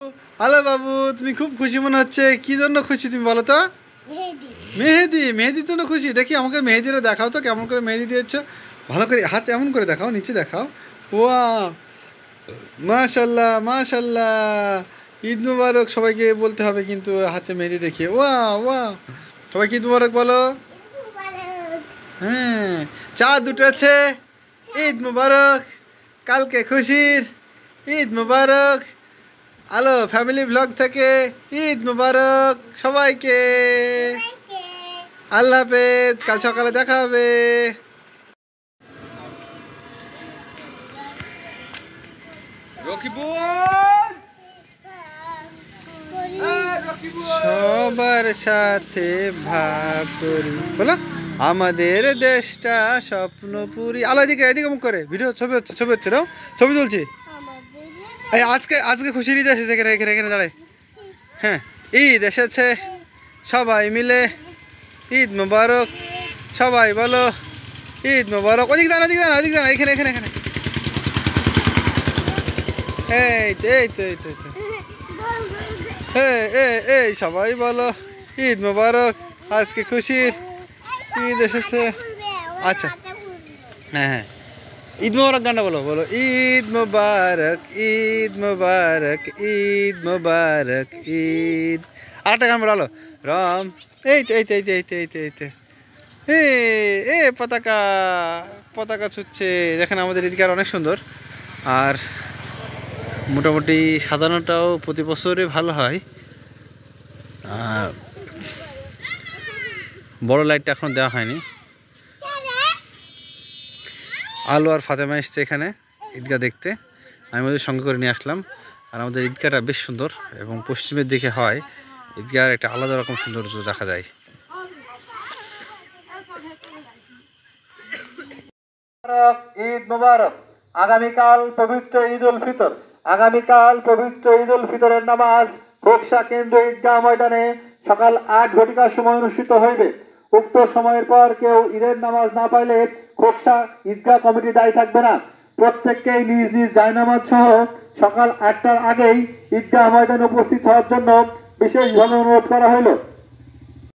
Hello বাবু, তুমি খুব খুশি মনে হচ্ছে। কি জন্য খুশি তুমি বলো তো? মেহেদি। মেহেদির জন্য খুশি। দেখি আমাকে মেহেদিটা দেখাও তো, কেমন করে মেহেদি দিয়েছো। ভালো করে হাত এমন করে দেখাও, নিচে দেখাও। ওয়া, মাশাল্লাহ মাশাল্লাহ। ঈদ মুবারক সবাইকে বলতে হবে কিন্তু হাতে মেহেদি দেখিয়ে। ওয়া ওয়া, সবাইকে ঈদ মুবারক বলো। হ্যাঁ, চাঁদ উঠেছে, ঈদ মুবারক। কালকে খুশির, ঈদ মুবারক। হ্যালো ফ্যামিলি ব্লগ থেকে ঈদ মুবারক সবাইকে। আল্লাহ হাফেজ, কাল সকালে দেখা হবে। সবার সাথে ভাগ করি বলো, আমাদের দেশটা স্বপ্নপুরি। আলো এদিকে, এদিকে মুখ করে ভিডিও, ছবি হচ্ছে, ছবি হচ্ছে না, ছবি তুলছি। এই আজকে আজকে খুশির ঈদ এসেছে, এখানে এখানে এখানে দাঁড়ায়। হ্যাঁ, ঈদ এসেছে, সবাই মিলে ঈদ মুবারক সবাই বলো, ঈদ মুবারক। ওদিক দাঁড়া, ওদিক দাঁড়া, ওদিক দাঁড়া, এখানে এখানে এখানে। এই তো এই তো এই তো এই তো, এই সবাই বলো ঈদ মুবারক। আজকে খুশির ঈদ এসেছে। আচ্ছা, হ্যাঁ হ্যাঁ, ঈদ মুবারক গানটা বলো, বলো ঈদ মুবারক, ঈদ মুবারক, ঈদ মুবারক, ঈদ। আরেকটা গান বলো, রম। এই তো এই তো এই তো এই তো এই তো এই তো, এ পতাকা, পতাকা ছুটছে। দেখেন আমাদের ঈদগাহ অনেক সুন্দর, আর মোটামুটি সাজানোটাও প্রতি বছরই ভালো হয়। আর বড় লাইটটা এখন দেওয়া হয়নি। আলু আর ফাতেমা এসছে এখানে ঈদগাহ দেখতে, আমি ওদের সঙ্গে করে নিয়ে আসলাম। আর আমাদের ঈদগাহটা বেশ সুন্দর এবং পশ্চিমের দিকে হয়, ঈদগাহের একটা আলাদা রকম সৌন্দর্য দেখা যায়। ঈদ মুবারক। আগামীকাল পবিত্র ঈদ উল ফিতর। আগামীকাল পবিত্র ঈদ উল ফিতরের নামাজ খোকসা কেন্দ্র ঈদগাহ ময়দানে সকাল ৮ ঘটিকার সময় অনুষ্ঠিত হইবে। উক্ত সময়ের পর কেউ ঈদের নামাজ না পাইলে খোকসা ঈদগাহ কমিটি দায়ী থাকবে না। প্রত্যেককেই নিজ নিজ জায়নামাজ সহ সকাল ৮টার আগেই ঈদগাহ ময়দানে উপস্থিত হওয়ার জন্য বিশেষভাবে অনুরোধ করা হইল।